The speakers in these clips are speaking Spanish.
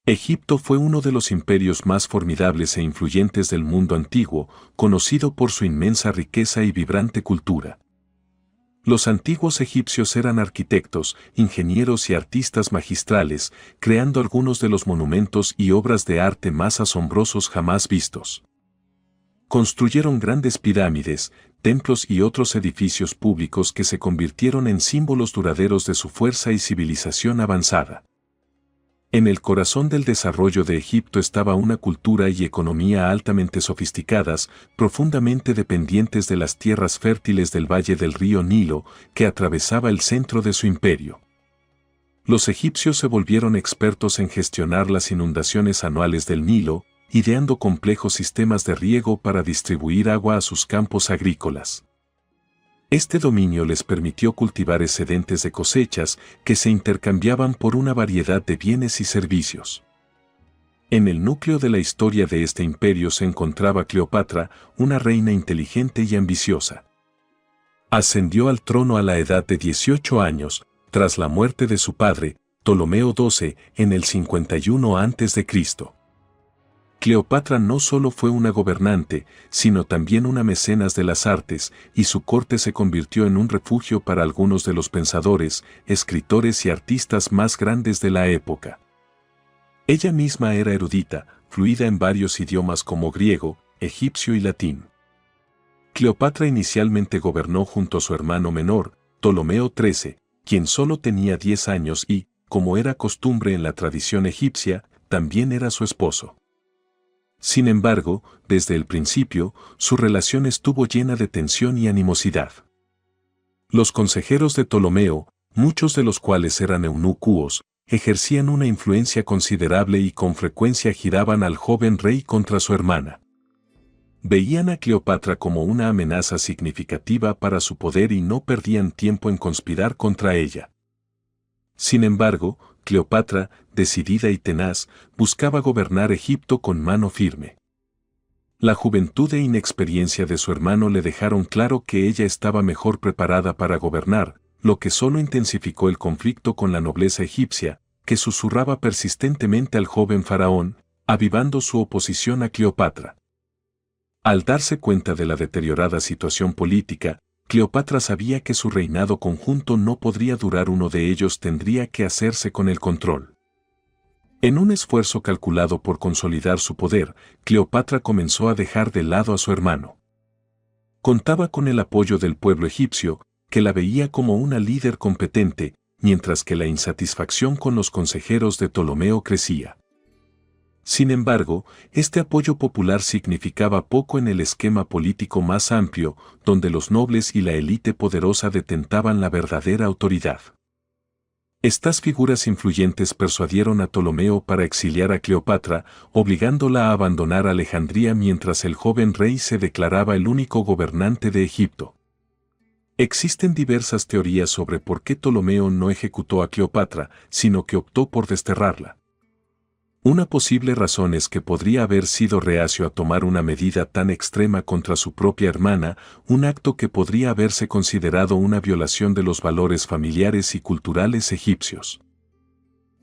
Egipto fue uno de los imperios más formidables e influyentes del mundo antiguo, conocido por su inmensa riqueza y vibrante cultura. Los antiguos egipcios eran arquitectos, ingenieros y artistas magistrales, creando algunos de los monumentos y obras de arte más asombrosos jamás vistos. Construyeron grandes pirámides, templos y otros edificios públicos que se convirtieron en símbolos duraderos de su fuerza y civilización avanzada. En el corazón del desarrollo de Egipto estaba una cultura y economía altamente sofisticadas, profundamente dependientes de las tierras fértiles del valle del río Nilo, que atravesaba el centro de su imperio. Los egipcios se volvieron expertos en gestionar las inundaciones anuales del Nilo, ideando complejos sistemas de riego para distribuir agua a sus campos agrícolas. Este dominio les permitió cultivar excedentes de cosechas que se intercambiaban por una variedad de bienes y servicios. En el núcleo de la historia de este imperio se encontraba Cleopatra, una reina inteligente y ambiciosa. Ascendió al trono a la edad de 18 años, tras la muerte de su padre, Ptolomeo XII, en el 51 a.C. Cleopatra no solo fue una gobernante, sino también una mecenas de las artes, y su corte se convirtió en un refugio para algunos de los pensadores, escritores y artistas más grandes de la época. Ella misma era erudita, fluida en varios idiomas como griego, egipcio y latín. Cleopatra inicialmente gobernó junto a su hermano menor, Ptolomeo XIII, quien solo tenía 10 años y, como era costumbre en la tradición egipcia, también era su esposo. Sin embargo, desde el principio, su relación estuvo llena de tensión y animosidad. Los consejeros de Ptolomeo, muchos de los cuales eran eunucos, ejercían una influencia considerable y con frecuencia giraban al joven rey contra su hermana. Veían a Cleopatra como una amenaza significativa para su poder y no perdían tiempo en conspirar contra ella. Sin embargo, Cleopatra, decidida y tenaz, buscaba gobernar Egipto con mano firme. La juventud e inexperiencia de su hermano le dejaron claro que ella estaba mejor preparada para gobernar, lo que solo intensificó el conflicto con la nobleza egipcia, que susurraba persistentemente al joven faraón, avivando su oposición a Cleopatra. Al darse cuenta de la deteriorada situación política, Cleopatra sabía que su reinado conjunto no podría durar, uno de ellos tendría que hacerse con el control. En un esfuerzo calculado por consolidar su poder, Cleopatra comenzó a dejar de lado a su hermano. Contaba con el apoyo del pueblo egipcio, que la veía como una líder competente, mientras que la insatisfacción con los consejeros de Ptolomeo crecía. Sin embargo, este apoyo popular significaba poco en el esquema político más amplio, donde los nobles y la élite poderosa detentaban la verdadera autoridad. Estas figuras influyentes persuadieron a Ptolomeo para exiliar a Cleopatra, obligándola a abandonar Alejandría mientras el joven rey se declaraba el único gobernante de Egipto. Existen diversas teorías sobre por qué Ptolomeo no ejecutó a Cleopatra, sino que optó por desterrarla. Una posible razón es que podría haber sido reacio a tomar una medida tan extrema contra su propia hermana, un acto que podría haberse considerado una violación de los valores familiares y culturales egipcios.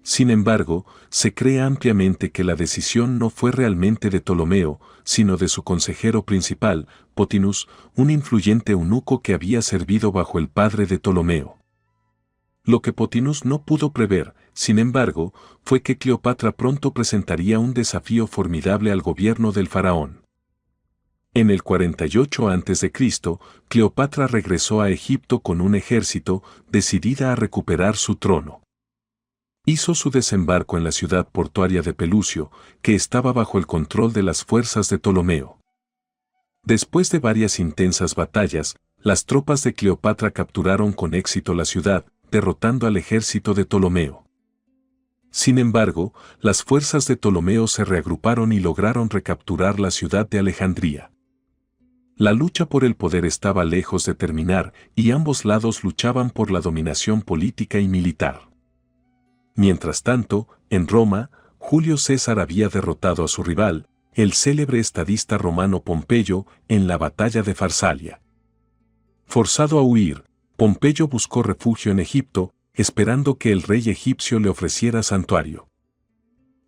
Sin embargo, se cree ampliamente que la decisión no fue realmente de Ptolomeo, sino de su consejero principal, Potinus, un influyente eunuco que había servido bajo el padre de Ptolomeo. Lo que Potinus no pudo prever, sin embargo, fue que Cleopatra pronto presentaría un desafío formidable al gobierno del faraón. En el 48 a.C., Cleopatra regresó a Egipto con un ejército, decidida a recuperar su trono. Hizo su desembarco en la ciudad portuaria de Pelusium, que estaba bajo el control de las fuerzas de Ptolomeo. Después de varias intensas batallas, las tropas de Cleopatra capturaron con éxito la ciudad, derrotando al ejército de Ptolomeo. Sin embargo, las fuerzas de Ptolomeo se reagruparon y lograron recapturar la ciudad de Alejandría. La lucha por el poder estaba lejos de terminar y ambos lados luchaban por la dominación política y militar. Mientras tanto, en Roma, Julio César había derrotado a su rival, el célebre estadista romano Pompeyo, en la batalla de Farsalia. Forzado a huir, Pompeyo buscó refugio en Egipto, esperando que el rey egipcio le ofreciera santuario.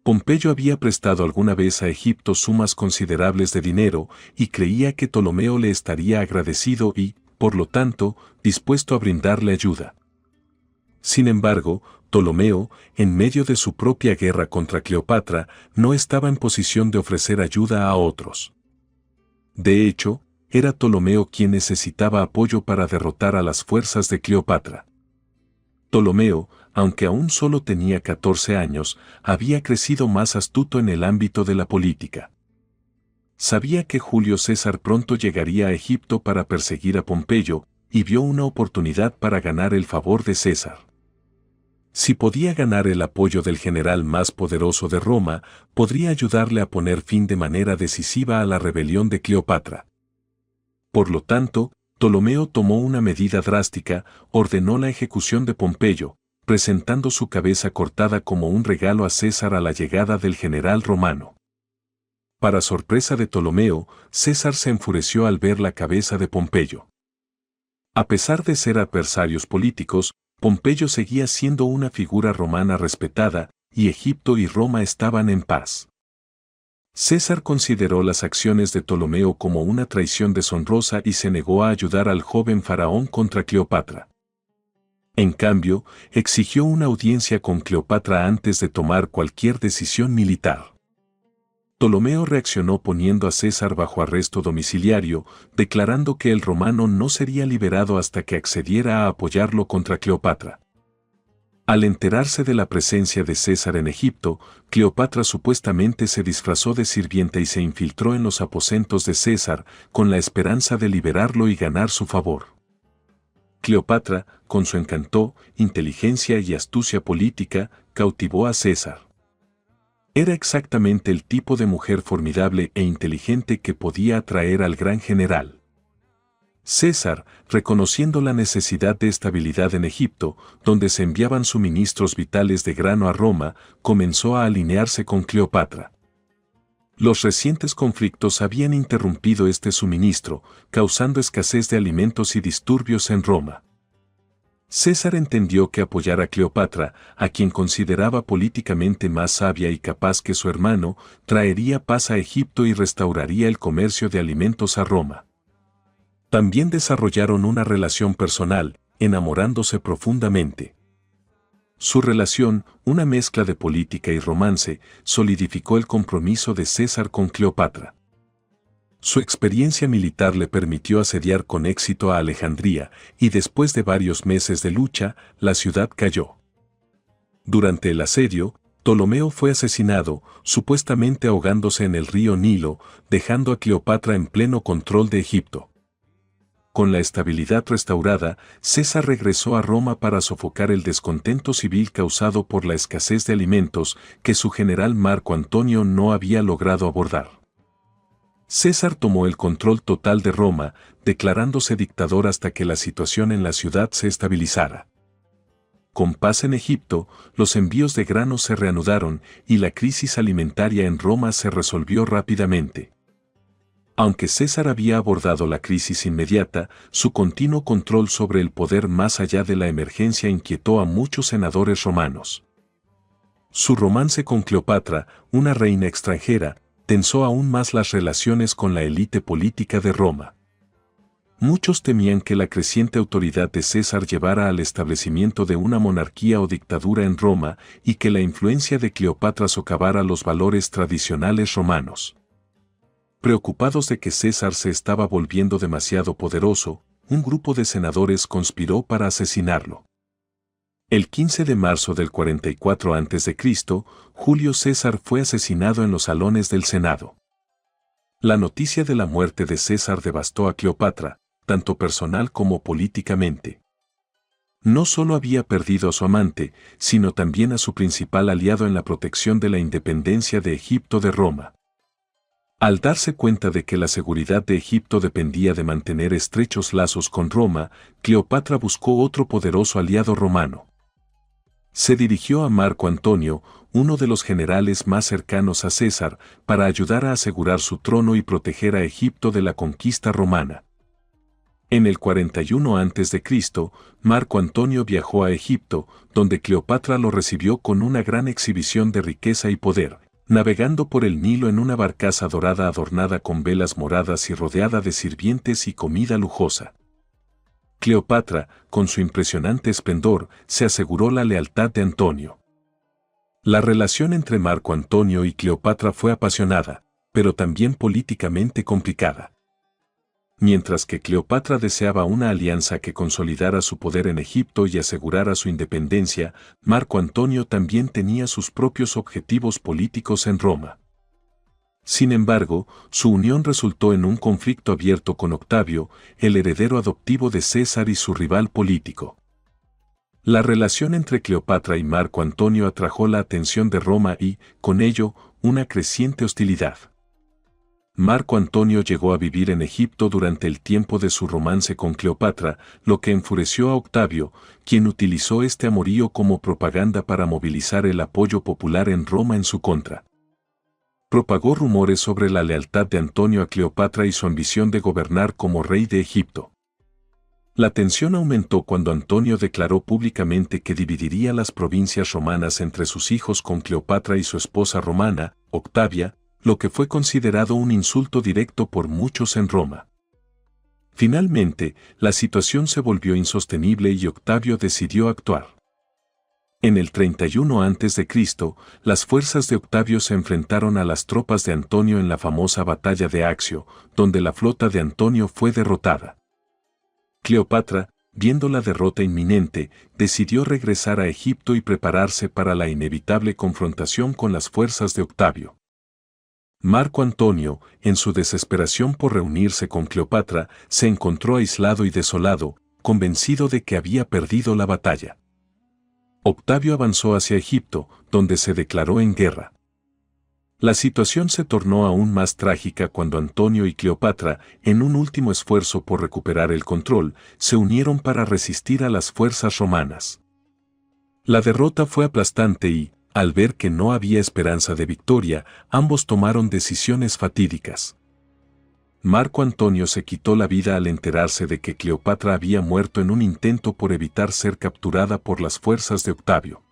Pompeyo había prestado alguna vez a Egipto sumas considerables de dinero y creía que Ptolomeo le estaría agradecido y, por lo tanto, dispuesto a brindarle ayuda. Sin embargo, Ptolomeo, en medio de su propia guerra contra Cleopatra, no estaba en posición de ofrecer ayuda a otros. De hecho, era Ptolomeo quien necesitaba apoyo para derrotar a las fuerzas de Cleopatra. Ptolomeo, aunque aún solo tenía 14 años, había crecido más astuto en el ámbito de la política. Sabía que Julio César pronto llegaría a Egipto para perseguir a Pompeyo, y vio una oportunidad para ganar el favor de César. Si podía ganar el apoyo del general más poderoso de Roma, podría ayudarle a poner fin de manera decisiva a la rebelión de Cleopatra. Por lo tanto, Ptolomeo tomó una medida drástica, ordenó la ejecución de Pompeyo, presentando su cabeza cortada como un regalo a César a la llegada del general romano. Para sorpresa de Ptolomeo, César se enfureció al ver la cabeza de Pompeyo. A pesar de ser adversarios políticos, Pompeyo seguía siendo una figura romana respetada, y Egipto y Roma estaban en paz. César consideró las acciones de Ptolomeo como una traición deshonrosa y se negó a ayudar al joven faraón contra Cleopatra. En cambio, exigió una audiencia con Cleopatra antes de tomar cualquier decisión militar. Ptolomeo reaccionó poniendo a César bajo arresto domiciliario, declarando que el romano no sería liberado hasta que accediera a apoyarlo contra Cleopatra. Al enterarse de la presencia de César en Egipto, Cleopatra supuestamente se disfrazó de sirvienta y se infiltró en los aposentos de César, con la esperanza de liberarlo y ganar su favor. Cleopatra, con su encanto, inteligencia y astucia política, cautivó a César. Era exactamente el tipo de mujer formidable e inteligente que podía atraer al gran general. César, reconociendo la necesidad de estabilidad en Egipto, donde se enviaban suministros vitales de grano a Roma, comenzó a alinearse con Cleopatra. Los recientes conflictos habían interrumpido este suministro, causando escasez de alimentos y disturbios en Roma. César entendió que apoyar a Cleopatra, a quien consideraba políticamente más sabia y capaz que su hermano, traería paz a Egipto y restauraría el comercio de alimentos a Roma. También desarrollaron una relación personal, enamorándose profundamente. Su relación, una mezcla de política y romance, solidificó el compromiso de César con Cleopatra. Su experiencia militar le permitió asediar con éxito a Alejandría, y después de varios meses de lucha, la ciudad cayó. Durante el asedio, Ptolomeo fue asesinado, supuestamente ahogándose en el río Nilo, dejando a Cleopatra en pleno control de Egipto. Con la estabilidad restaurada, César regresó a Roma para sofocar el descontento civil causado por la escasez de alimentos que su general Marco Antonio no había logrado abordar. César tomó el control total de Roma, declarándose dictador hasta que la situación en la ciudad se estabilizara. Con paz en Egipto, los envíos de granos se reanudaron y la crisis alimentaria en Roma se resolvió rápidamente. Aunque César había abordado la crisis inmediata, su continuo control sobre el poder más allá de la emergencia inquietó a muchos senadores romanos. Su romance con Cleopatra, una reina extranjera, tensó aún más las relaciones con la élite política de Roma. Muchos temían que la creciente autoridad de César llevara al establecimiento de una monarquía o dictadura en Roma y que la influencia de Cleopatra socavara los valores tradicionales romanos. Preocupados de que César se estaba volviendo demasiado poderoso, un grupo de senadores conspiró para asesinarlo. El 15 de marzo del 44 a.C., Julio César fue asesinado en los salones del Senado. La noticia de la muerte de César devastó a Cleopatra, tanto personal como políticamente. No solo había perdido a su amante, sino también a su principal aliado en la protección de la independencia de Egipto de Roma. Al darse cuenta de que la seguridad de Egipto dependía de mantener estrechos lazos con Roma, Cleopatra buscó otro poderoso aliado romano. Se dirigió a Marco Antonio, uno de los generales más cercanos a César, para ayudar a asegurar su trono y proteger a Egipto de la conquista romana. En el 41 a.C., Marco Antonio viajó a Egipto, donde Cleopatra lo recibió con una gran exhibición de riqueza y poder, navegando por el Nilo en una barcaza dorada adornada con velas moradas y rodeada de sirvientes y comida lujosa. Cleopatra, con su impresionante esplendor, se aseguró la lealtad de Antonio. La relación entre Marco Antonio y Cleopatra fue apasionada, pero también políticamente complicada. Mientras que Cleopatra deseaba una alianza que consolidara su poder en Egipto y asegurara su independencia, Marco Antonio también tenía sus propios objetivos políticos en Roma. Sin embargo, su unión resultó en un conflicto abierto con Octavio, el heredero adoptivo de César y su rival político. La relación entre Cleopatra y Marco Antonio atrajo la atención de Roma y, con ello, una creciente hostilidad. Marco Antonio llegó a vivir en Egipto durante el tiempo de su romance con Cleopatra, lo que enfureció a Octavio, quien utilizó este amorío como propaganda para movilizar el apoyo popular en Roma en su contra. Propagó rumores sobre la lealtad de Antonio a Cleopatra y su ambición de gobernar como rey de Egipto. La tensión aumentó cuando Antonio declaró públicamente que dividiría las provincias romanas entre sus hijos con Cleopatra y su esposa romana, Octavia, lo que fue considerado un insulto directo por muchos en Roma. Finalmente, la situación se volvió insostenible y Octavio decidió actuar. En el 31 a.C., las fuerzas de Octavio se enfrentaron a las tropas de Antonio en la famosa batalla de Accio, donde la flota de Antonio fue derrotada. Cleopatra, viendo la derrota inminente, decidió regresar a Egipto y prepararse para la inevitable confrontación con las fuerzas de Octavio. Marco Antonio, en su desesperación por reunirse con Cleopatra, se encontró aislado y desolado, convencido de que había perdido la batalla. Octavio avanzó hacia Egipto, donde se declaró en guerra. La situación se tornó aún más trágica cuando Antonio y Cleopatra, en un último esfuerzo por recuperar el control, se unieron para resistir a las fuerzas romanas. La derrota fue aplastante y, al ver que no había esperanza de victoria, ambos tomaron decisiones fatídicas. Marco Antonio se quitó la vida al enterarse de que Cleopatra había muerto en un intento por evitar ser capturada por las fuerzas de Octavio.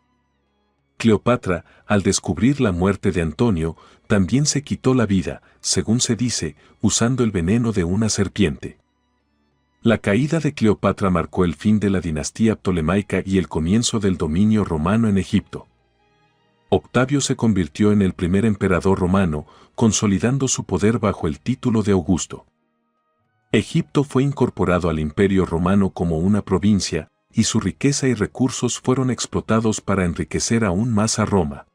Cleopatra, al descubrir la muerte de Antonio, también se quitó la vida, según se dice, usando el veneno de una serpiente. La caída de Cleopatra marcó el fin de la dinastía ptolemaica y el comienzo del dominio romano en Egipto. Octavio se convirtió en el primer emperador romano, consolidando su poder bajo el título de Augusto. Egipto fue incorporado al Imperio Romano como una provincia, y su riqueza y recursos fueron explotados para enriquecer aún más a Roma.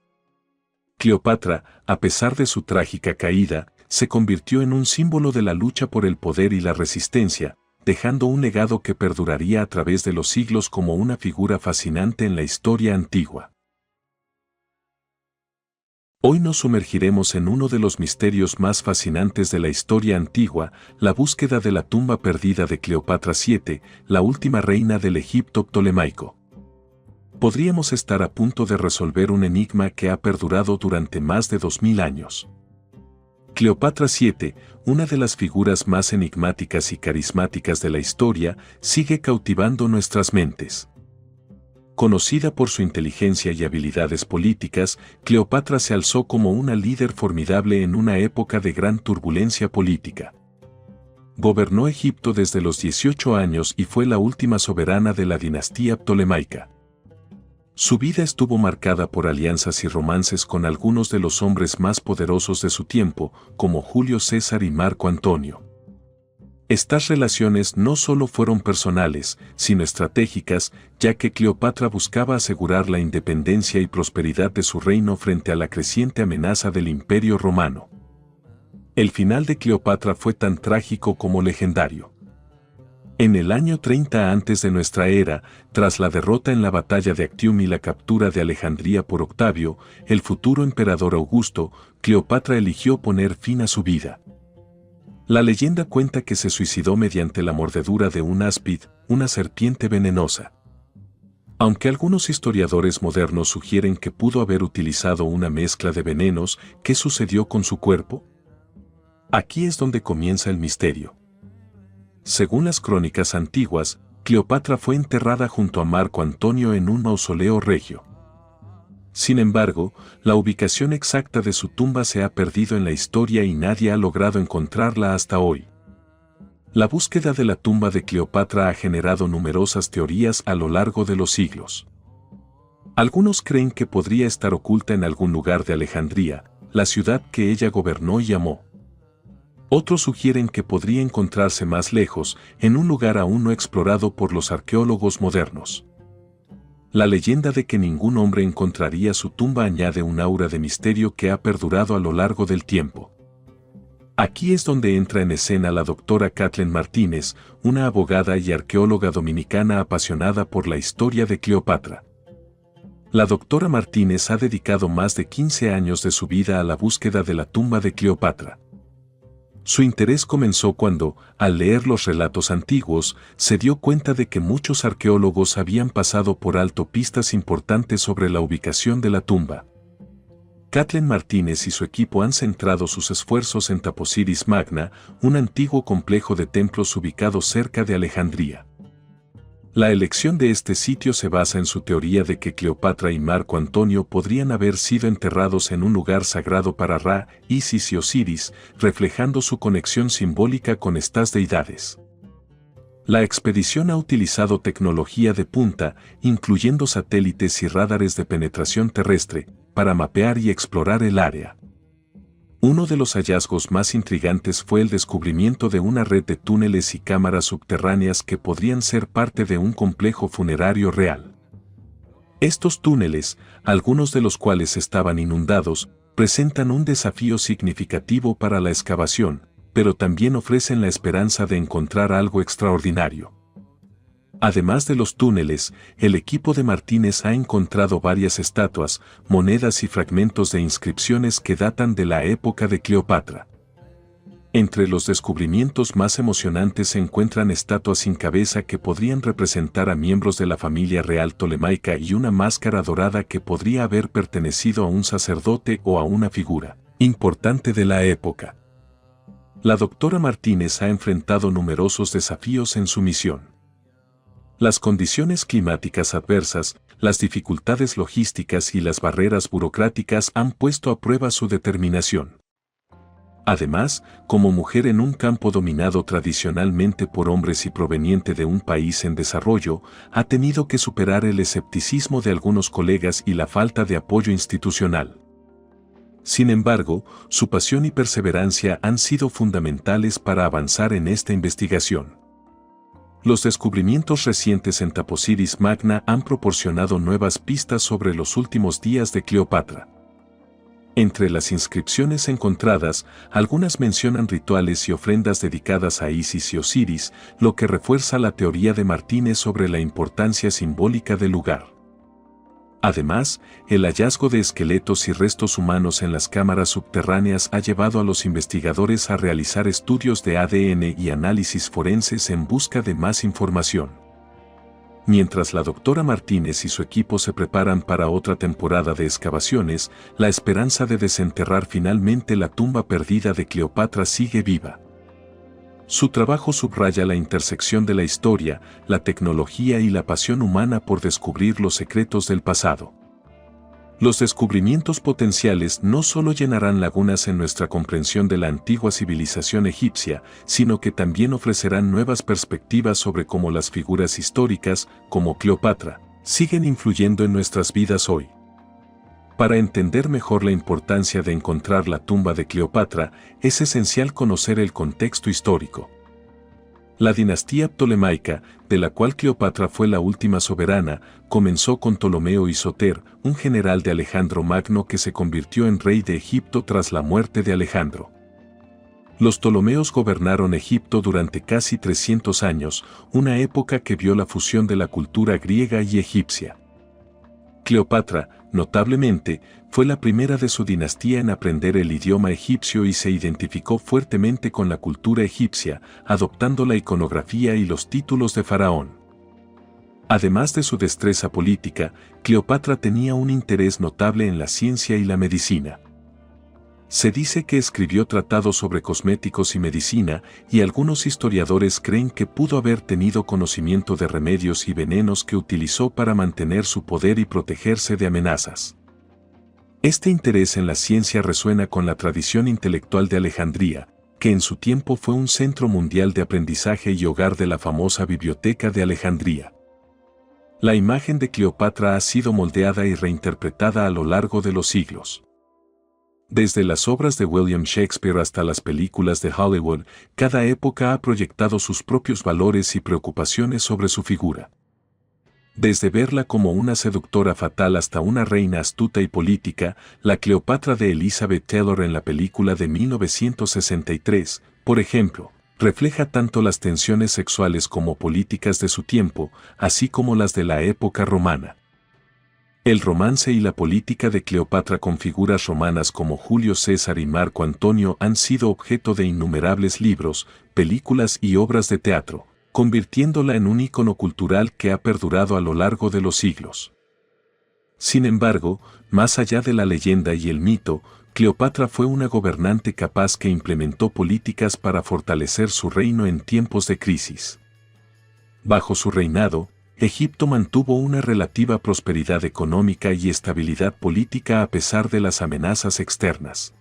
Cleopatra, a pesar de su trágica caída, se convirtió en un símbolo de la lucha por el poder y la resistencia, dejando un legado que perduraría a través de los siglos como una figura fascinante en la historia antigua. Hoy nos sumergiremos en uno de los misterios más fascinantes de la historia antigua, la búsqueda de la tumba perdida de Cleopatra VII, la última reina del Egipto ptolemaico. Podríamos estar a punto de resolver un enigma que ha perdurado durante más de 2000 años. Cleopatra VII, una de las figuras más enigmáticas y carismáticas de la historia, sigue cautivando nuestras mentes. Conocida por su inteligencia y habilidades políticas, Cleopatra se alzó como una líder formidable en una época de gran turbulencia política. Gobernó Egipto desde los 18 años y fue la última soberana de la dinastía ptolemaica. Su vida estuvo marcada por alianzas y romances con algunos de los hombres más poderosos de su tiempo, como Julio César y Marco Antonio. Estas relaciones no solo fueron personales, sino estratégicas, ya que Cleopatra buscaba asegurar la independencia y prosperidad de su reino frente a la creciente amenaza del Imperio Romano. El final de Cleopatra fue tan trágico como legendario. En el año 30 antes de nuestra era, tras la derrota en la batalla de Actium y la captura de Alejandría por Octavio, el futuro emperador Augusto, Cleopatra eligió poner fin a su vida. La leyenda cuenta que se suicidó mediante la mordedura de un áspid, una serpiente venenosa. Aunque algunos historiadores modernos sugieren que pudo haber utilizado una mezcla de venenos, ¿qué sucedió con su cuerpo? Aquí es donde comienza el misterio. Según las crónicas antiguas, Cleopatra fue enterrada junto a Marco Antonio en un mausoleo regio. Sin embargo, la ubicación exacta de su tumba se ha perdido en la historia y nadie ha logrado encontrarla hasta hoy. La búsqueda de la tumba de Cleopatra ha generado numerosas teorías a lo largo de los siglos. Algunos creen que podría estar oculta en algún lugar de Alejandría, la ciudad que ella gobernó y amó. Otros sugieren que podría encontrarse más lejos, en un lugar aún no explorado por los arqueólogos modernos. La leyenda de que ningún hombre encontraría su tumba añade un aura de misterio que ha perdurado a lo largo del tiempo. Aquí es donde entra en escena la doctora Kathleen Martínez, una abogada y arqueóloga dominicana apasionada por la historia de Cleopatra. La doctora Martínez ha dedicado más de 15 años de su vida a la búsqueda de la tumba de Cleopatra. Su interés comenzó cuando, al leer los relatos antiguos, se dio cuenta de que muchos arqueólogos habían pasado por alto pistas importantes sobre la ubicación de la tumba. Kathleen Martínez y su equipo han centrado sus esfuerzos en Taposiris Magna, un antiguo complejo de templos ubicado cerca de Alejandría. La elección de este sitio se basa en su teoría de que Cleopatra y Marco Antonio podrían haber sido enterrados en un lugar sagrado para Ra, Isis y Osiris, reflejando su conexión simbólica con estas deidades. La expedición ha utilizado tecnología de punta, incluyendo satélites y radares de penetración terrestre, para mapear y explorar el área. Uno de los hallazgos más intrigantes fue el descubrimiento de una red de túneles y cámaras subterráneas que podrían ser parte de un complejo funerario real. Estos túneles, algunos de los cuales estaban inundados, presentan un desafío significativo para la excavación, pero también ofrecen la esperanza de encontrar algo extraordinario. Además de los túneles, el equipo de Martínez ha encontrado varias estatuas, monedas y fragmentos de inscripciones que datan de la época de Cleopatra. Entre los descubrimientos más emocionantes se encuentran estatuas sin cabeza que podrían representar a miembros de la familia real tolemaica y una máscara dorada que podría haber pertenecido a un sacerdote o a una figura importante de la época. La doctora Martínez ha enfrentado numerosos desafíos en su misión. Las condiciones climáticas adversas, las dificultades logísticas y las barreras burocráticas han puesto a prueba su determinación. Además, como mujer en un campo dominado tradicionalmente por hombres y proveniente de un país en desarrollo, ha tenido que superar el escepticismo de algunos colegas y la falta de apoyo institucional. Sin embargo, su pasión y perseverancia han sido fundamentales para avanzar en esta investigación. Los descubrimientos recientes en Taposiris Magna han proporcionado nuevas pistas sobre los últimos días de Cleopatra. Entre las inscripciones encontradas, algunas mencionan rituales y ofrendas dedicadas a Isis y Osiris, lo que refuerza la teoría de Martínez sobre la importancia simbólica del lugar. Además, el hallazgo de esqueletos y restos humanos en las cámaras subterráneas ha llevado a los investigadores a realizar estudios de ADN y análisis forenses en busca de más información. Mientras la doctora Martínez y su equipo se preparan para otra temporada de excavaciones, la esperanza de desenterrar finalmente la tumba perdida de Cleopatra sigue viva. Su trabajo subraya la intersección de la historia, la tecnología y la pasión humana por descubrir los secretos del pasado. Los descubrimientos potenciales no solo llenarán lagunas en nuestra comprensión de la antigua civilización egipcia, sino que también ofrecerán nuevas perspectivas sobre cómo las figuras históricas, como Cleopatra, siguen influyendo en nuestras vidas hoy. Para entender mejor la importancia de encontrar la tumba de Cleopatra, es esencial conocer el contexto histórico. La dinastía ptolemaica, de la cual Cleopatra fue la última soberana, comenzó con Ptolomeo y Soter, un general de Alejandro Magno que se convirtió en rey de Egipto tras la muerte de Alejandro. Los Ptolomeos gobernaron Egipto durante casi 300 años, una época que vio la fusión de la cultura griega y egipcia. Cleopatra, notablemente, fue la primera de su dinastía en aprender el idioma egipcio y se identificó fuertemente con la cultura egipcia, adoptando la iconografía y los títulos de faraón. Además de su destreza política, Cleopatra tenía un interés notable en la ciencia y la medicina. Se dice que escribió tratados sobre cosméticos y medicina, y algunos historiadores creen que pudo haber tenido conocimiento de remedios y venenos que utilizó para mantener su poder y protegerse de amenazas. Este interés en la ciencia resuena con la tradición intelectual de Alejandría, que en su tiempo fue un centro mundial de aprendizaje y hogar de la famosa Biblioteca de Alejandría. La imagen de Cleopatra ha sido moldeada y reinterpretada a lo largo de los siglos. Desde las obras de William Shakespeare hasta las películas de Hollywood, cada época ha proyectado sus propios valores y preocupaciones sobre su figura. Desde verla como una seductora fatal hasta una reina astuta y política, la Cleopatra de Elizabeth Taylor en la película de 1963, por ejemplo, refleja tanto las tensiones sexuales como políticas de su tiempo, así como las de la época romana. El romance y la política de Cleopatra con figuras romanas como Julio César y Marco Antonio han sido objeto de innumerables libros, películas y obras de teatro, convirtiéndola en un ícono cultural que ha perdurado a lo largo de los siglos. Sin embargo, más allá de la leyenda y el mito, Cleopatra fue una gobernante capaz que implementó políticas para fortalecer su reino en tiempos de crisis. Bajo su reinado, Egipto mantuvo una relativa prosperidad económica y estabilidad política a pesar de las amenazas externas.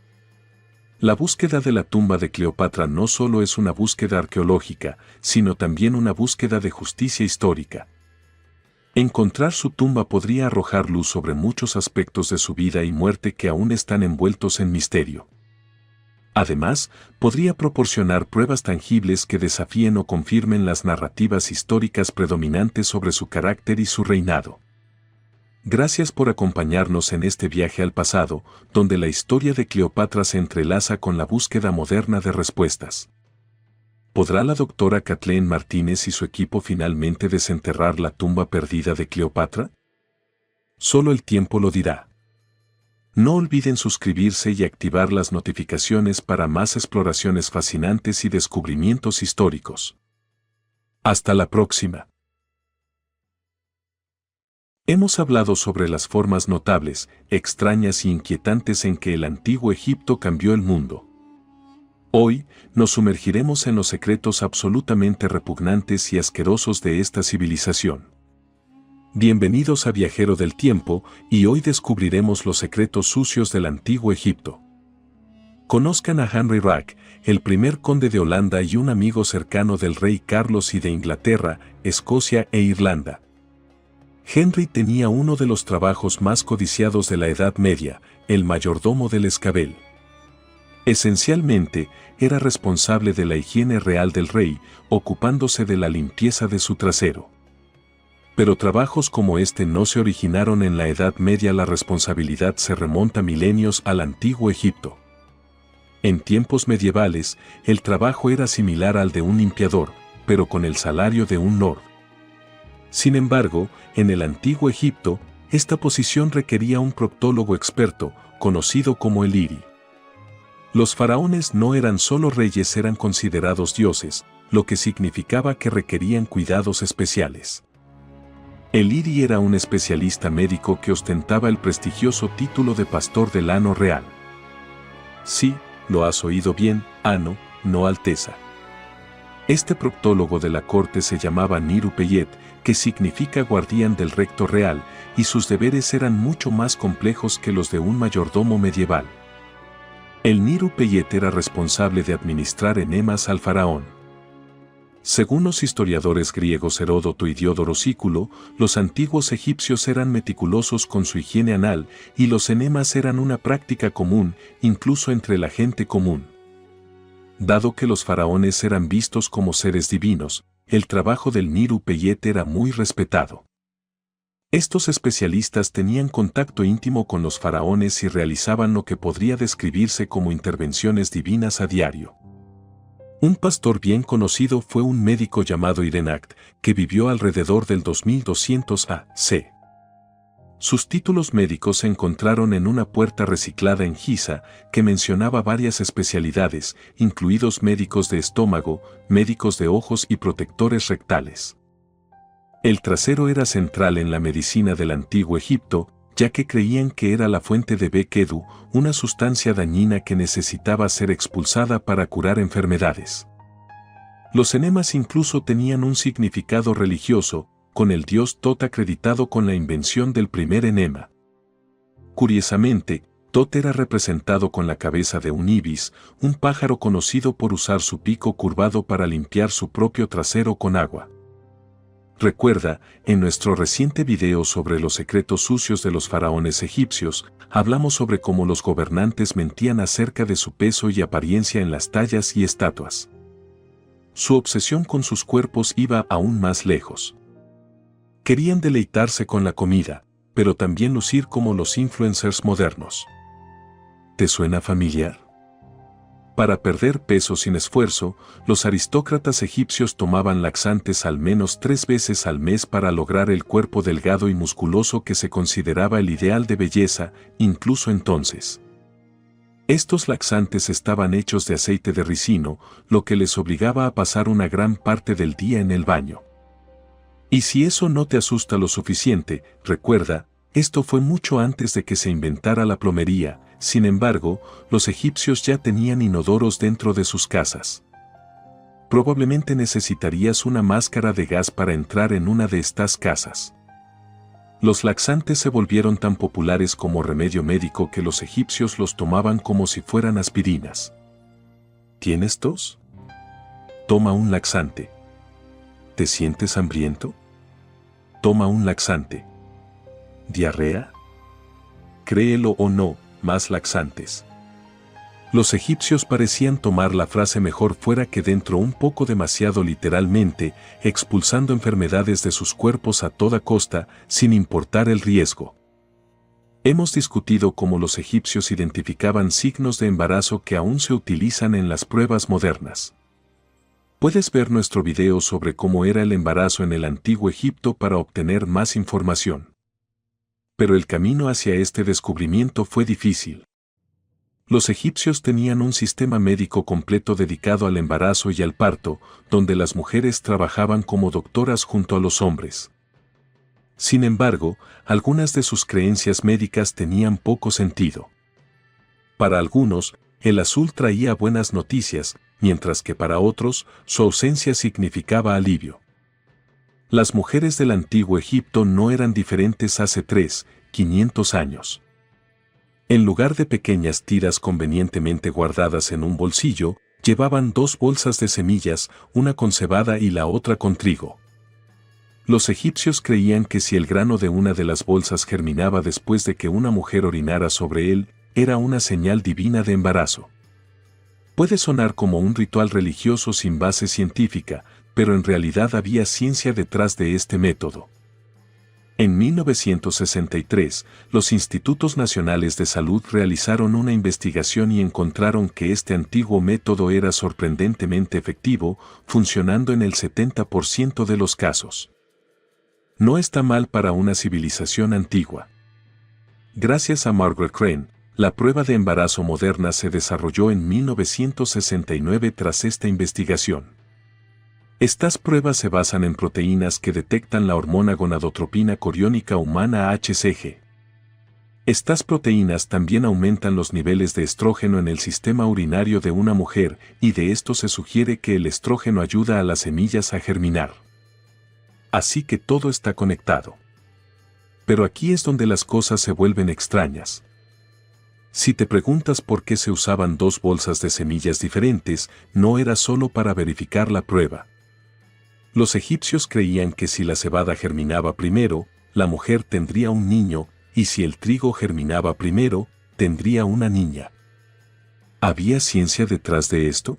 La búsqueda de la tumba de Cleopatra no solo es una búsqueda arqueológica, sino también una búsqueda de justicia histórica. Encontrar su tumba podría arrojar luz sobre muchos aspectos de su vida y muerte que aún están envueltos en misterio. Además, podría proporcionar pruebas tangibles que desafíen o confirmen las narrativas históricas predominantes sobre su carácter y su reinado. Gracias por acompañarnos en este viaje al pasado, donde la historia de Cleopatra se entrelaza con la búsqueda moderna de respuestas. ¿Podrá la doctora Kathleen Martínez y su equipo finalmente desenterrar la tumba perdida de Cleopatra? Solo el tiempo lo dirá. No olviden suscribirse y activar las notificaciones para más exploraciones fascinantes y descubrimientos históricos. Hasta la próxima. Hemos hablado sobre las formas notables, extrañas y inquietantes en que el antiguo Egipto cambió el mundo. Hoy, nos sumergiremos en los secretos absolutamente repugnantes y asquerosos de esta civilización. Bienvenidos a Viajero del Tiempo, y hoy descubriremos los secretos sucios del antiguo Egipto. Conozcan a Henry Rack, el primer conde de Holanda y un amigo cercano del rey Carlos y de Inglaterra, Escocia e Irlanda. Henry tenía uno de los trabajos más codiciados de la Edad Media, el mayordomo del escabel. Esencialmente, era responsable de la higiene real del rey, ocupándose de la limpieza de su trasero. Pero trabajos como este no se originaron en la Edad Media. La responsabilidad se remonta milenios al antiguo Egipto. En tiempos medievales, el trabajo era similar al de un limpiador, pero con el salario de un lord. Sin embargo, en el antiguo Egipto, esta posición requería un proctólogo experto, conocido como el iri. Los faraones no eran solo reyes, eran considerados dioses, lo que significaba que requerían cuidados especiales. El iri era un especialista médico que ostentaba el prestigioso título de pastor del Ano Real. Sí, lo has oído bien, Ano, no Alteza. Este proctólogo de la corte se llamaba Niru Peyet, que significa guardián del recto real, y sus deberes eran mucho más complejos que los de un mayordomo medieval. El Niru Peyet era responsable de administrar enemas al faraón. Según los historiadores griegos Heródoto y Diodoro Sículo, los antiguos egipcios eran meticulosos con su higiene anal y los enemas eran una práctica común, incluso entre la gente común. Dado que los faraones eran vistos como seres divinos, el trabajo del Niru Peyet era muy respetado. Estos especialistas tenían contacto íntimo con los faraones y realizaban lo que podría describirse como intervenciones divinas a diario. Un pastor bien conocido fue un médico llamado Irenact, que vivió alrededor del 2200 a.C. Sus títulos médicos se encontraron en una puerta reciclada en Giza, que mencionaba varias especialidades, incluidos médicos de estómago, médicos de ojos y protectores rectales. El trasero era central en la medicina del antiguo Egipto, ya que creían que era la fuente de Bekedu, una sustancia dañina que necesitaba ser expulsada para curar enfermedades. Los enemas incluso tenían un significado religioso, con el dios Tot acreditado con la invención del primer enema. Curiosamente, Tot era representado con la cabeza de un ibis, un pájaro conocido por usar su pico curvado para limpiar su propio trasero con agua. Recuerda, en nuestro reciente video sobre los secretos sucios de los faraones egipcios, hablamos sobre cómo los gobernantes mentían acerca de su peso y apariencia en las tallas y estatuas. Su obsesión con sus cuerpos iba aún más lejos. Querían deleitarse con la comida, pero también lucir como los influencers modernos. ¿Te suena familiar? Para perder peso sin esfuerzo, los aristócratas egipcios tomaban laxantes al menos 3 veces al mes para lograr el cuerpo delgado y musculoso que se consideraba el ideal de belleza, incluso entonces. Estos laxantes estaban hechos de aceite de ricino, lo que les obligaba a pasar una gran parte del día en el baño. Y si eso no te asusta lo suficiente, recuerda, esto fue mucho antes de que se inventara la plomería. Sin embargo, los egipcios ya tenían inodoros dentro de sus casas. Probablemente necesitarías una máscara de gas para entrar en una de estas casas. Los laxantes se volvieron tan populares como remedio médico que los egipcios los tomaban como si fueran aspirinas. ¿Tienes tos? Toma un laxante. ¿Te sientes hambriento? Toma un laxante. ¿Diarrea? Créelo o no, más laxantes. Los egipcios parecían tomar la frase mejor fuera que dentro un poco demasiado literalmente, expulsando enfermedades de sus cuerpos a toda costa, sin importar el riesgo. Hemos discutido cómo los egipcios identificaban signos de embarazo que aún se utilizan en las pruebas modernas. Puedes ver nuestro video sobre cómo era el embarazo en el antiguo Egipto para obtener más información. Pero el camino hacia este descubrimiento fue difícil. Los egipcios tenían un sistema médico completo dedicado al embarazo y al parto, donde las mujeres trabajaban como doctoras junto a los hombres. Sin embargo, algunas de sus creencias médicas tenían poco sentido. Para algunos, el azul traía buenas noticias, mientras que para otros, su ausencia significaba alivio. Las mujeres del antiguo Egipto no eran diferentes hace 500 años. En lugar de pequeñas tiras convenientemente guardadas en un bolsillo, llevaban 2 bolsas de semillas, una con cebada y la otra con trigo. Los egipcios creían que si el grano de una de las bolsas germinaba después de que una mujer orinara sobre él, era una señal divina de embarazo. Puede sonar como un ritual religioso sin base científica, pero en realidad había ciencia detrás de este método. En 1963, los Institutos Nacionales de Salud realizaron una investigación y encontraron que este antiguo método era sorprendentemente efectivo, funcionando en el 70% de los casos. No está mal para una civilización antigua. Gracias a Margaret Crane, la prueba de embarazo moderna se desarrolló en 1969 tras esta investigación. Estas pruebas se basan en proteínas que detectan la hormona gonadotropina coriónica humana HCG. Estas proteínas también aumentan los niveles de estrógeno en el sistema urinario de una mujer y de esto se sugiere que el estrógeno ayuda a las semillas a germinar. Así que todo está conectado. Pero aquí es donde las cosas se vuelven extrañas. Si te preguntas por qué se usaban 2 bolsas de semillas diferentes, no era solo para verificar la prueba. Los egipcios creían que si la cebada germinaba primero, la mujer tendría un niño, y si el trigo germinaba primero, tendría una niña. ¿Había ciencia detrás de esto?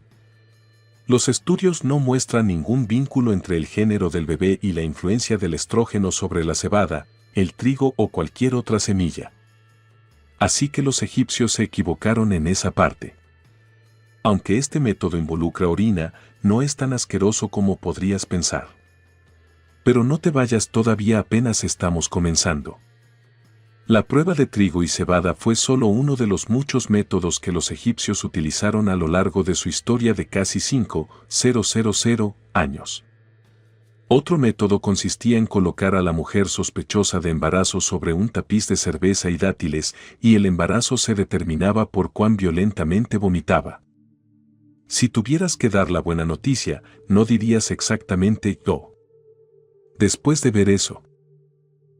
Los estudios no muestran ningún vínculo entre el género del bebé y la influencia del estrógeno sobre la cebada, el trigo o cualquier otra semilla. Así que los egipcios se equivocaron en esa parte. Aunque este método involucra orina, no es tan asqueroso como podrías pensar. Pero no te vayas todavía, apenas estamos comenzando. La prueba de trigo y cebada fue solo uno de los muchos métodos que los egipcios utilizaron a lo largo de su historia de casi 5.000 años. Otro método consistía en colocar a la mujer sospechosa de embarazo sobre un tapiz de cerveza y dátiles, y el embarazo se determinaba por cuán violentamente vomitaba. Si tuvieras que dar la buena noticia, no dirías exactamente yo. Después de ver eso.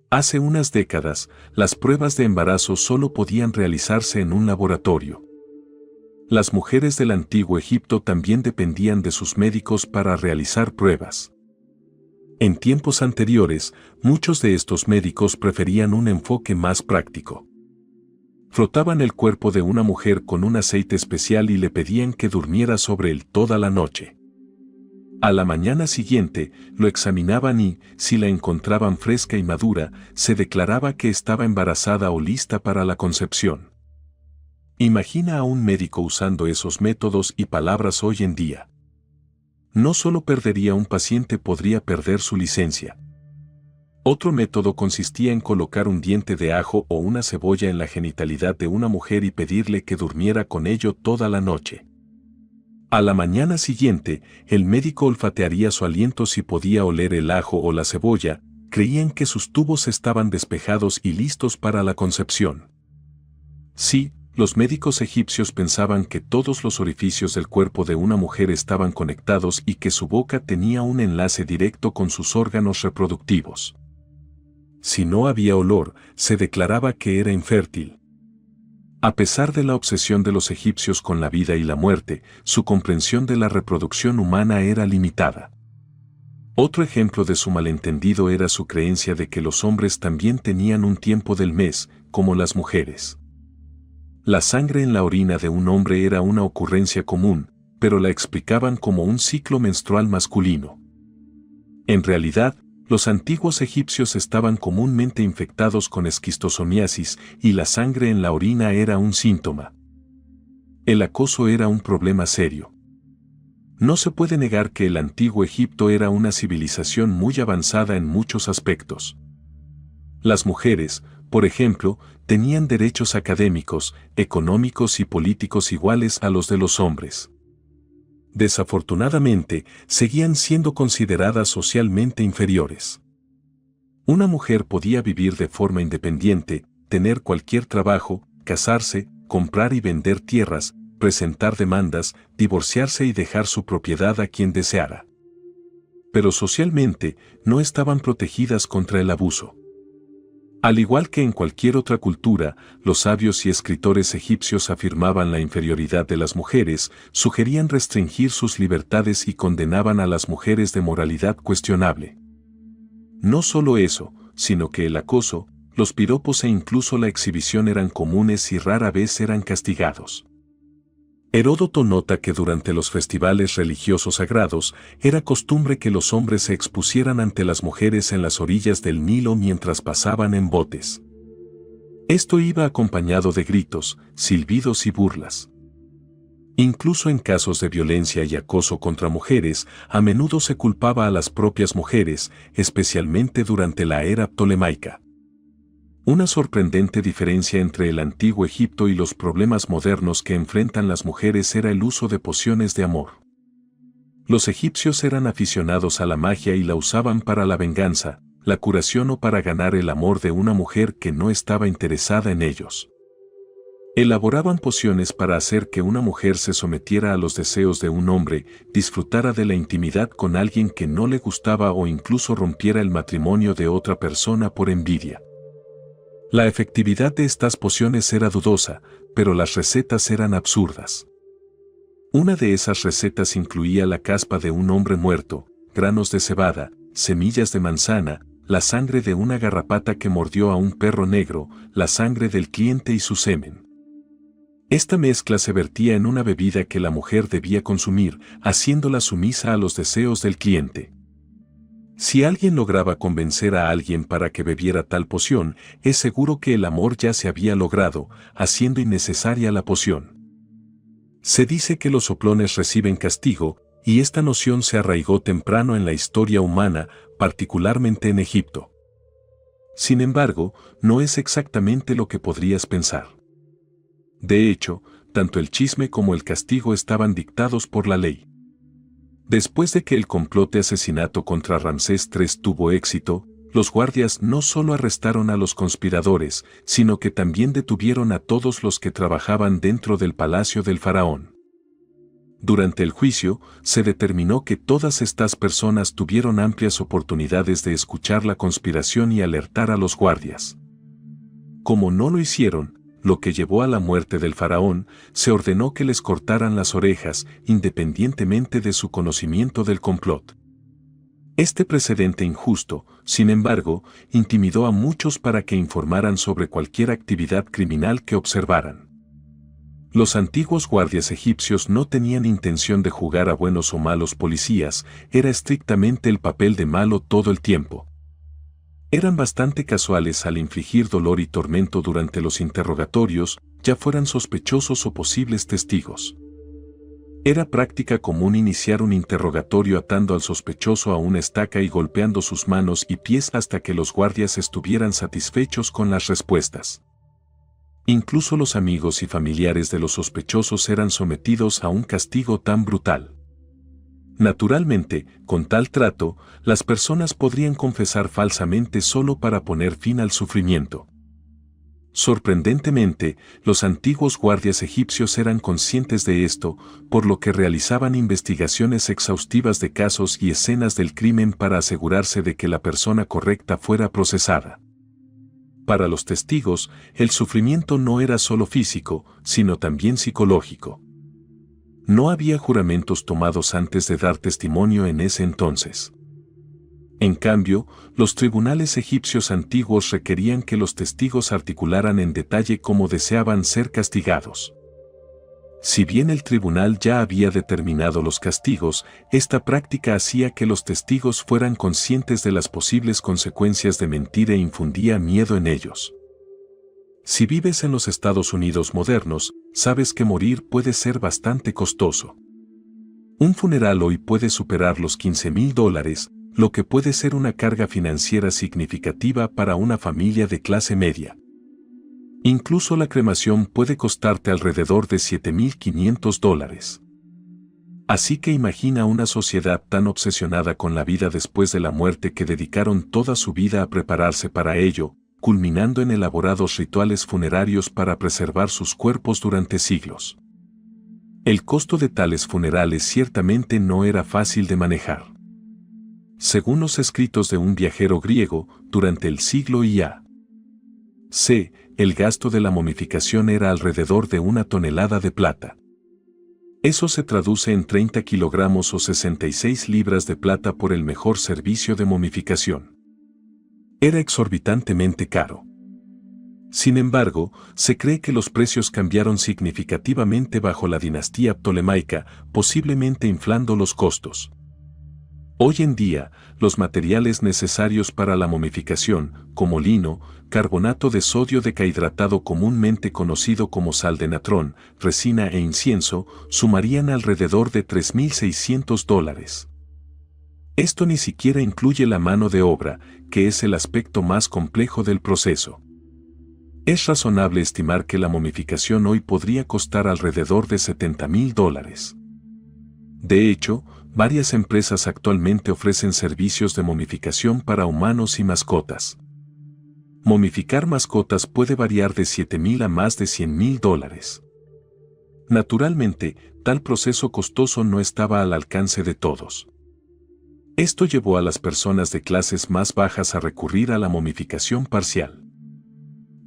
Hace unas décadas, las pruebas de embarazo solo podían realizarse en un laboratorio. Las mujeres del antiguo Egipto también dependían de sus médicos para realizar pruebas. En tiempos anteriores, muchos de estos médicos preferían un enfoque más práctico. Frotaban el cuerpo de una mujer con un aceite especial y le pedían que durmiera sobre él toda la noche. A la mañana siguiente, lo examinaban y, si la encontraban fresca y madura, se declaraba que estaba embarazada o lista para la concepción. Imagina a un médico usando esos métodos y palabras hoy en día. No solo perdería un paciente, podría perder su licencia. Otro método consistía en colocar un diente de ajo o una cebolla en la genitalidad de una mujer y pedirle que durmiera con ello toda la noche. A la mañana siguiente, el médico olfatearía su aliento. Si podía oler el ajo o la cebolla, creían que sus tubos estaban despejados y listos para la concepción. Sí, los médicos egipcios pensaban que todos los orificios del cuerpo de una mujer estaban conectados y que su boca tenía un enlace directo con sus órganos reproductivos. Si no había olor, se declaraba que era infértil. A pesar de la obsesión de los egipcios con la vida y la muerte, su comprensión de la reproducción humana era limitada. Otro ejemplo de su malentendido era su creencia de que los hombres también tenían un tiempo del mes, como las mujeres. La sangre en la orina de un hombre era una ocurrencia común, pero la explicaban como un ciclo menstrual masculino. En realidad, los antiguos egipcios estaban comúnmente infectados con esquistosomiasis y la sangre en la orina era un síntoma. El acoso era un problema serio. No se puede negar que el antiguo Egipto era una civilización muy avanzada en muchos aspectos. Las mujeres, por ejemplo, tenían derechos académicos, económicos y políticos iguales a los de los hombres. Desafortunadamente, seguían siendo consideradas socialmente inferiores. Una mujer podía vivir de forma independiente, tener cualquier trabajo, casarse, comprar y vender tierras, presentar demandas, divorciarse y dejar su propiedad a quien deseara. Pero socialmente, no estaban protegidas contra el abuso. Al igual que en cualquier otra cultura, los sabios y escritores egipcios afirmaban la inferioridad de las mujeres, sugerían restringir sus libertades y condenaban a las mujeres de moralidad cuestionable. No solo eso, sino que el acoso, los piropos e incluso la exhibición eran comunes y rara vez eran castigados. Heródoto nota que durante los festivales religiosos sagrados, era costumbre que los hombres se expusieran ante las mujeres en las orillas del Nilo mientras pasaban en botes. Esto iba acompañado de gritos, silbidos y burlas. Incluso en casos de violencia y acoso contra mujeres, a menudo se culpaba a las propias mujeres, especialmente durante la era ptolemaica. Una sorprendente diferencia entre el antiguo Egipto y los problemas modernos que enfrentan las mujeres era el uso de pociones de amor. Los egipcios eran aficionados a la magia y la usaban para la venganza, la curación o para ganar el amor de una mujer que no estaba interesada en ellos. Elaboraban pociones para hacer que una mujer se sometiera a los deseos de un hombre, disfrutara de la intimidad con alguien que no le gustaba o incluso rompiera el matrimonio de otra persona por envidia. La efectividad de estas pociones era dudosa, pero las recetas eran absurdas. Una de esas recetas incluía la caspa de un hombre muerto, granos de cebada, semillas de manzana, la sangre de una garrapata que mordió a un perro negro, la sangre del cliente y su semen. Esta mezcla se vertía en una bebida que la mujer debía consumir, haciéndola sumisa a los deseos del cliente. Si alguien lograba convencer a alguien para que bebiera tal poción, es seguro que el amor ya se había logrado, haciendo innecesaria la poción. Se dice que los soplones reciben castigo, y esta noción se arraigó temprano en la historia humana, particularmente en Egipto. Sin embargo, no es exactamente lo que podrías pensar. De hecho, tanto el chisme como el castigo estaban dictados por la ley. Después de que el complot de asesinato contra Ramsés III tuvo éxito, los guardias no solo arrestaron a los conspiradores, sino que también detuvieron a todos los que trabajaban dentro del palacio del faraón. Durante el juicio, se determinó que todas estas personas tuvieron amplias oportunidades de escuchar la conspiración y alertar a los guardias. Como no lo hicieron, lo que llevó a la muerte del faraón, se ordenó que les cortaran las orejas, independientemente de su conocimiento del complot. Este precedente injusto, sin embargo, intimidó a muchos para que informaran sobre cualquier actividad criminal que observaran. Los antiguos guardias egipcios no tenían intención de jugar a buenos o malos policías, era estrictamente el papel de malo todo el tiempo. Eran bastante casuales al infligir dolor y tormento durante los interrogatorios, ya fueran sospechosos o posibles testigos. Era práctica común iniciar un interrogatorio atando al sospechoso a una estaca y golpeando sus manos y pies hasta que los guardias estuvieran satisfechos con las respuestas. Incluso los amigos y familiares de los sospechosos eran sometidos a un castigo tan brutal. Naturalmente, con tal trato, las personas podrían confesar falsamente solo para poner fin al sufrimiento. Sorprendentemente, los antiguos guardias egipcios eran conscientes de esto, por lo que realizaban investigaciones exhaustivas de casos y escenas del crimen para asegurarse de que la persona correcta fuera procesada. Para los testigos, el sufrimiento no era solo físico, sino también psicológico. No había juramentos tomados antes de dar testimonio en ese entonces. En cambio, los tribunales egipcios antiguos requerían que los testigos articularan en detalle cómo deseaban ser castigados. Si bien el tribunal ya había determinado los castigos, esta práctica hacía que los testigos fueran conscientes de las posibles consecuencias de mentir e infundía miedo en ellos. Si vives en los Estados Unidos modernos, sabes que morir puede ser bastante costoso. Un funeral hoy puede superar los $15,000, lo que puede ser una carga financiera significativa para una familia de clase media. Incluso la cremación puede costarte alrededor de $7,500. Así que imagina una sociedad tan obsesionada con la vida después de la muerte que dedicaron toda su vida a prepararse para ello, culminando en elaborados rituales funerarios para preservar sus cuerpos durante siglos. El costo de tales funerales ciertamente no era fácil de manejar. Según los escritos de un viajero griego, durante el siglo I.A. C., el gasto de la momificación era alrededor de 1 tonelada de plata. Eso se traduce en 30 kilogramos o 66 libras de plata por el mejor servicio de momificación. Era exorbitantemente caro. Sin embargo, se cree que los precios cambiaron significativamente bajo la dinastía ptolemaica, posiblemente inflando los costos. Hoy en día, los materiales necesarios para la momificación, como lino, carbonato de sodio decahidratado comúnmente conocido como sal de natrón, resina e incienso, sumarían alrededor de $3,600. Esto ni siquiera incluye la mano de obra, que es el aspecto más complejo del proceso. Es razonable estimar que la momificación hoy podría costar alrededor de $70,000. De hecho, varias empresas actualmente ofrecen servicios de momificación para humanos y mascotas. Momificar mascotas puede variar de $7,000 a más de $100,000. Naturalmente, tal proceso costoso no estaba al alcance de todos. Esto llevó a las personas de clases más bajas a recurrir a la momificación parcial.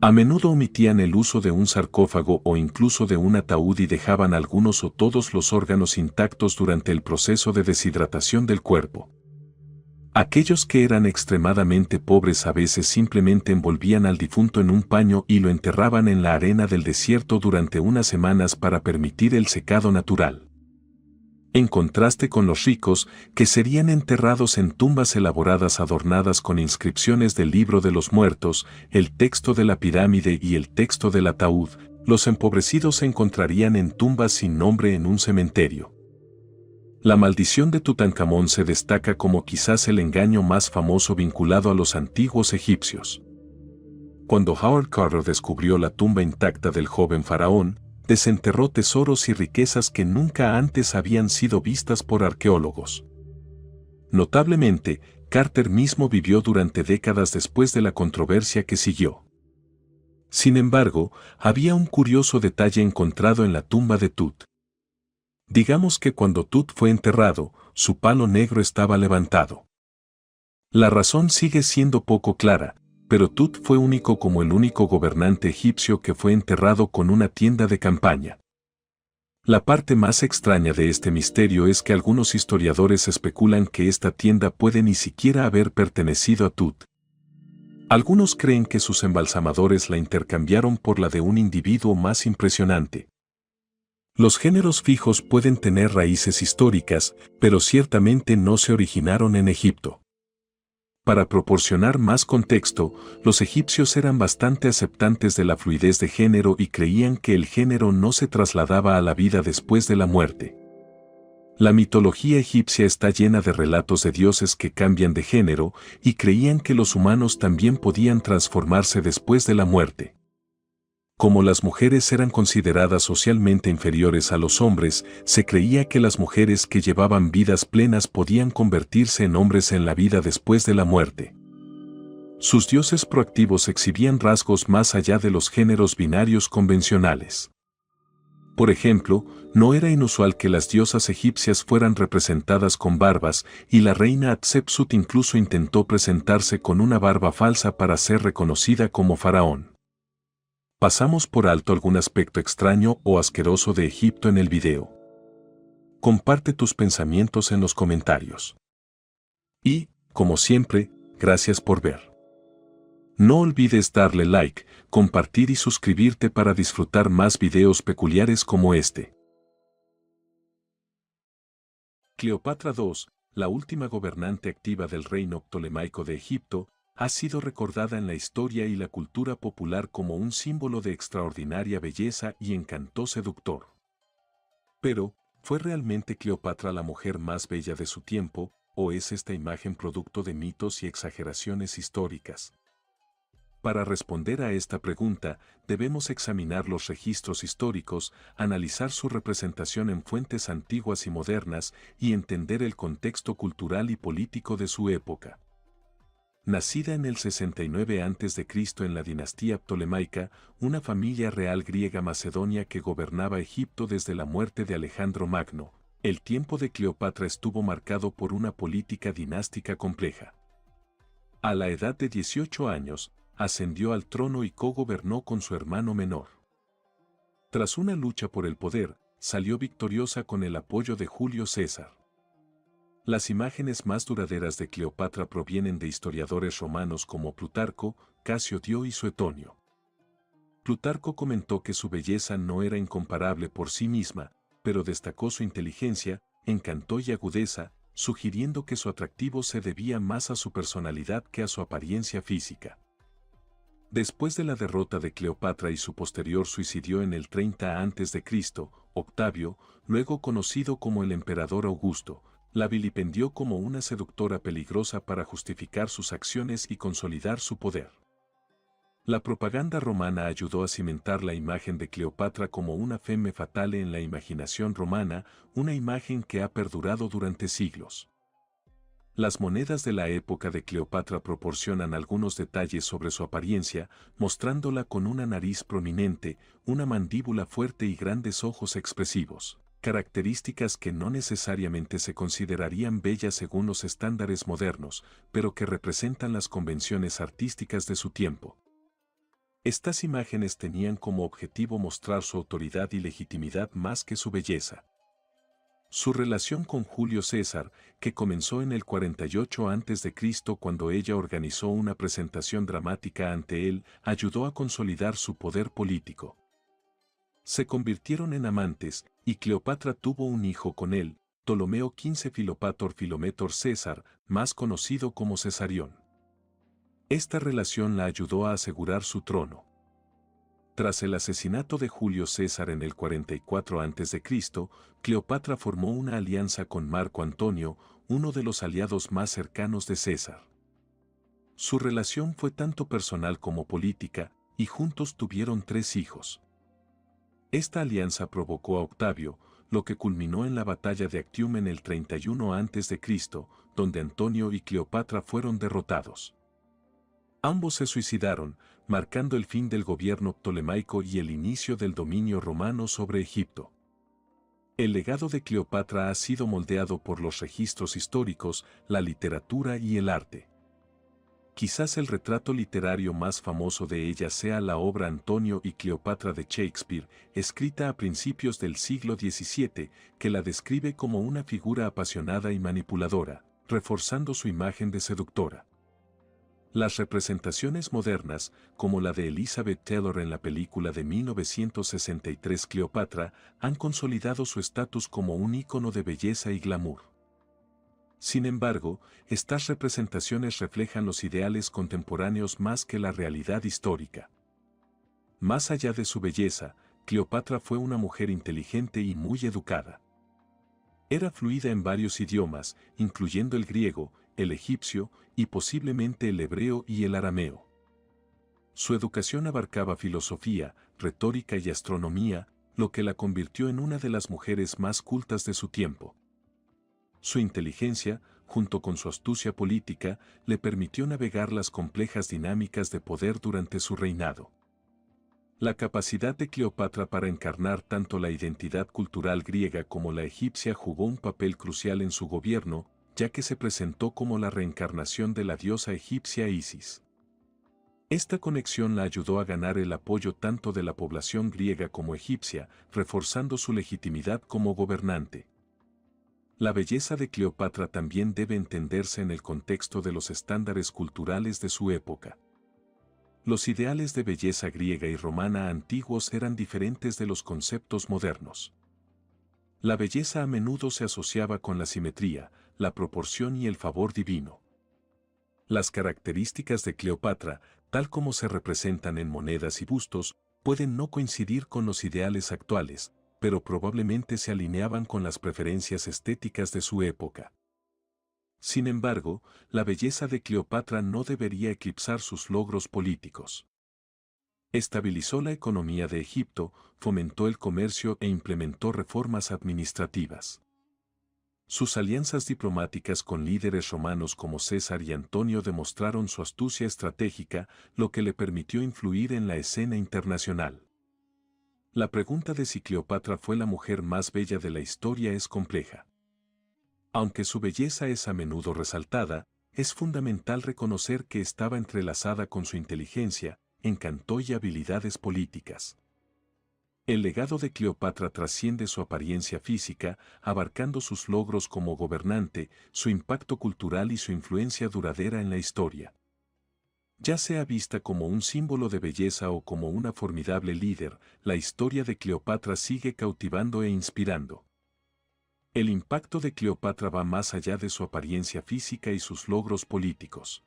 A menudo omitían el uso de un sarcófago o incluso de un ataúd y dejaban algunos o todos los órganos intactos durante el proceso de deshidratación del cuerpo. Aquellos que eran extremadamente pobres a veces simplemente envolvían al difunto en un paño y lo enterraban en la arena del desierto durante unas semanas para permitir el secado natural. En contraste con los ricos, que serían enterrados en tumbas elaboradas adornadas con inscripciones del libro de los muertos, el texto de la pirámide y el texto del ataúd, los empobrecidos se encontrarían en tumbas sin nombre en un cementerio. La maldición de Tutankamón se destaca como quizás el engaño más famoso vinculado a los antiguos egipcios. Cuando Howard Carter descubrió la tumba intacta del joven faraón, desenterró tesoros y riquezas que nunca antes habían sido vistas por arqueólogos. Notablemente, Carter mismo vivió durante décadas después de la controversia que siguió. Sin embargo, había un curioso detalle encontrado en la tumba de Tut. Digamos que cuando Tut fue enterrado, su palo negro estaba levantado. La razón sigue siendo poco clara, pero Tut fue único como el único gobernante egipcio que fue enterrado con una tienda de campaña. La parte más extraña de este misterio es que algunos historiadores especulan que esta tienda puede ni siquiera haber pertenecido a Tut. Algunos creen que sus embalsamadores la intercambiaron por la de un individuo más impresionante. Los géneros fijos pueden tener raíces históricas, pero ciertamente no se originaron en Egipto. Para proporcionar más contexto, los egipcios eran bastante aceptantes de la fluidez de género y creían que el género no se trasladaba a la vida después de la muerte. La mitología egipcia está llena de relatos de dioses que cambian de género y creían que los humanos también podían transformarse después de la muerte. Como las mujeres eran consideradas socialmente inferiores a los hombres, se creía que las mujeres que llevaban vidas plenas podían convertirse en hombres en la vida después de la muerte. Sus dioses proactivos exhibían rasgos más allá de los géneros binarios convencionales. Por ejemplo, no era inusual que las diosas egipcias fueran representadas con barbas, y la reina Hatshepsut incluso intentó presentarse con una barba falsa para ser reconocida como faraón. Pasamos por alto algún aspecto extraño o asqueroso de Egipto en el video. Comparte tus pensamientos en los comentarios. Y, como siempre, gracias por ver. No olvides darle like, compartir y suscribirte para disfrutar más videos peculiares como este. Cleopatra II, la última gobernante activa del reino ptolemaico de Egipto, ha sido recordada en la historia y la cultura popular como un símbolo de extraordinaria belleza y encanto seductor. Pero, ¿fue realmente Cleopatra la mujer más bella de su tiempo, o es esta imagen producto de mitos y exageraciones históricas? Para responder a esta pregunta, debemos examinar los registros históricos, analizar su representación en fuentes antiguas y modernas y entender el contexto cultural y político de su época. Nacida en el 69 a.C. en la dinastía ptolemaica, una familia real griega macedonia que gobernaba Egipto desde la muerte de Alejandro Magno, el tiempo de Cleopatra estuvo marcado por una política dinástica compleja. A la edad de 18 años, ascendió al trono y co-gobernó con su hermano menor. Tras una lucha por el poder, salió victoriosa con el apoyo de Julio César. Las imágenes más duraderas de Cleopatra provienen de historiadores romanos como Plutarco, Casio Dio y Suetonio. Plutarco comentó que su belleza no era incomparable por sí misma, pero destacó su inteligencia, encanto y agudeza, sugiriendo que su atractivo se debía más a su personalidad que a su apariencia física. Después de la derrota de Cleopatra y su posterior suicidio en el 30 a.C., Octavio, luego conocido como el emperador Augusto, la vilipendió como una seductora peligrosa para justificar sus acciones y consolidar su poder. La propaganda romana ayudó a cimentar la imagen de Cleopatra como una femme fatale en la imaginación romana, una imagen que ha perdurado durante siglos. Las monedas de la época de Cleopatra proporcionan algunos detalles sobre su apariencia, mostrándola con una nariz prominente, una mandíbula fuerte y grandes ojos expresivos, características que no necesariamente se considerarían bellas según los estándares modernos, pero que representan las convenciones artísticas de su tiempo. Estas imágenes tenían como objetivo mostrar su autoridad y legitimidad más que su belleza. Su relación con Julio César, que comenzó en el 48 a.C. cuando ella organizó una presentación dramática ante él, ayudó a consolidar su poder político. Se convirtieron en amantes, y Cleopatra tuvo un hijo con él, Ptolomeo XV Filopator Filometor César, más conocido como Cesarión. Esta relación la ayudó a asegurar su trono. Tras el asesinato de Julio César en el 44 a.C., Cleopatra formó una alianza con Marco Antonio, uno de los aliados más cercanos de César. Su relación fue tanto personal como política, y juntos tuvieron 3 hijos. Esta alianza provocó a Octavio, lo que culminó en la batalla de Actium en el 31 a.C., donde Antonio y Cleopatra fueron derrotados. Ambos se suicidaron, marcando el fin del gobierno ptolemaico y el inicio del dominio romano sobre Egipto. El legado de Cleopatra ha sido moldeado por los registros históricos, la literatura y el arte. Quizás el retrato literario más famoso de ella sea la obra Antonio y Cleopatra de Shakespeare, escrita a principios del siglo XVII, que la describe como una figura apasionada y manipuladora, reforzando su imagen de seductora. Las representaciones modernas, como la de Elizabeth Taylor en la película de 1963 Cleopatra, han consolidado su estatus como un ícono de belleza y glamour. Sin embargo, estas representaciones reflejan los ideales contemporáneos más que la realidad histórica. Más allá de su belleza, Cleopatra fue una mujer inteligente y muy educada. Era fluida en varios idiomas, incluyendo el griego, el egipcio y posiblemente el hebreo y el arameo. Su educación abarcaba filosofía, retórica y astronomía, lo que la convirtió en una de las mujeres más cultas de su tiempo. Su inteligencia, junto con su astucia política, le permitió navegar las complejas dinámicas de poder durante su reinado. La capacidad de Cleopatra para encarnar tanto la identidad cultural griega como la egipcia jugó un papel crucial en su gobierno, ya que se presentó como la reencarnación de la diosa egipcia Isis. Esta conexión la ayudó a ganar el apoyo tanto de la población griega como egipcia, reforzando su legitimidad como gobernante. La belleza de Cleopatra también debe entenderse en el contexto de los estándares culturales de su época. Los ideales de belleza griega y romana antiguos eran diferentes de los conceptos modernos. La belleza a menudo se asociaba con la simetría, la proporción y el favor divino. Las características de Cleopatra, tal como se representan en monedas y bustos, pueden no coincidir con los ideales actuales, pero probablemente se alineaban con las preferencias estéticas de su época. Sin embargo, la belleza de Cleopatra no debería eclipsar sus logros políticos. Estabilizó la economía de Egipto, fomentó el comercio e implementó reformas administrativas. Sus alianzas diplomáticas con líderes romanos como César y Antonio demostraron su astucia estratégica, lo que le permitió influir en la escena internacional. La pregunta de si Cleopatra fue la mujer más bella de la historia es compleja. Aunque su belleza es a menudo resaltada, es fundamental reconocer que estaba entrelazada con su inteligencia, encanto y habilidades políticas. El legado de Cleopatra trasciende su apariencia física, abarcando sus logros como gobernante, su impacto cultural y su influencia duradera en la historia. Ya sea vista como un símbolo de belleza o como una formidable líder, la historia de Cleopatra sigue cautivando e inspirando. El impacto de Cleopatra va más allá de su apariencia física y sus logros políticos.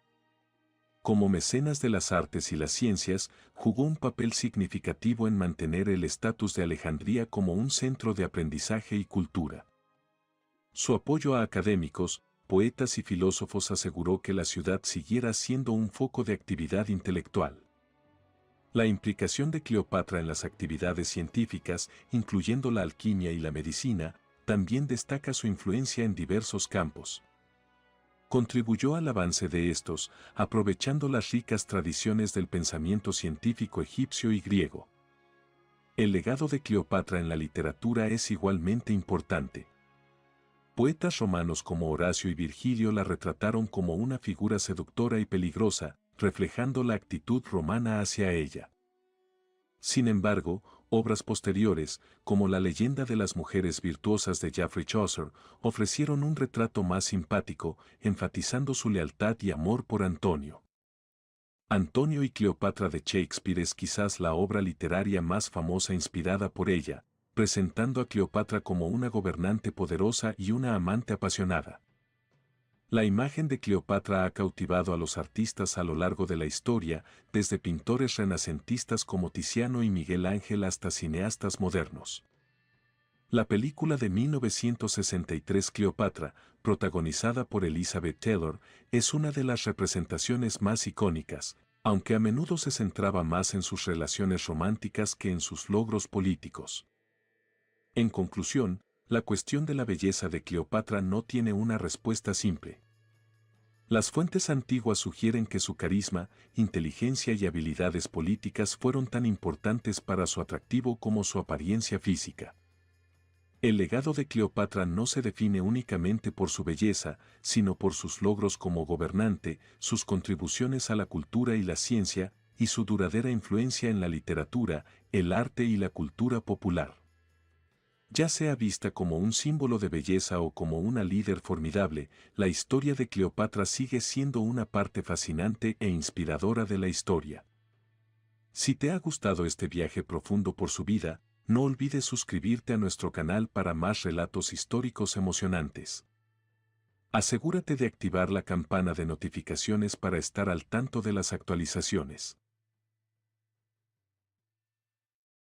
Como mecenas de las artes y las ciencias, jugó un papel significativo en mantener el estatus de Alejandría como un centro de aprendizaje y cultura. Su apoyo a académicos, poetas y filósofos aseguró que la ciudad siguiera siendo un foco de actividad intelectual. La implicación de Cleopatra en las actividades científicas, incluyendo la alquimia y la medicina, también destaca su influencia en diversos campos. Contribuyó al avance de estos, aprovechando las ricas tradiciones del pensamiento científico egipcio y griego. El legado de Cleopatra en la literatura es igualmente importante. Poetas romanos como Horacio y Virgilio la retrataron como una figura seductora y peligrosa, reflejando la actitud romana hacia ella. Sin embargo, obras posteriores, como la leyenda de las mujeres virtuosas de Geoffrey Chaucer, ofrecieron un retrato más simpático, enfatizando su lealtad y amor por Antonio. Antonio y Cleopatra de Shakespeare es quizás la obra literaria más famosa inspirada por ella, presentando a Cleopatra como una gobernante poderosa y una amante apasionada. La imagen de Cleopatra ha cautivado a los artistas a lo largo de la historia, desde pintores renacentistas como Tiziano y Miguel Ángel hasta cineastas modernos. La película de 1963 Cleopatra, protagonizada por Elizabeth Taylor, es una de las representaciones más icónicas, aunque a menudo se centraba más en sus relaciones románticas que en sus logros políticos. En conclusión, la cuestión de la belleza de Cleopatra no tiene una respuesta simple. Las fuentes antiguas sugieren que su carisma, inteligencia y habilidades políticas fueron tan importantes para su atractivo como su apariencia física. El legado de Cleopatra no se define únicamente por su belleza, sino por sus logros como gobernante, sus contribuciones a la cultura y la ciencia, y su duradera influencia en la literatura, el arte y la cultura popular. Ya sea vista como un símbolo de belleza o como una líder formidable, la historia de Cleopatra sigue siendo una parte fascinante e inspiradora de la historia. Si te ha gustado este viaje profundo por su vida, no olvides suscribirte a nuestro canal para más relatos históricos emocionantes. Asegúrate de activar la campana de notificaciones para estar al tanto de las actualizaciones.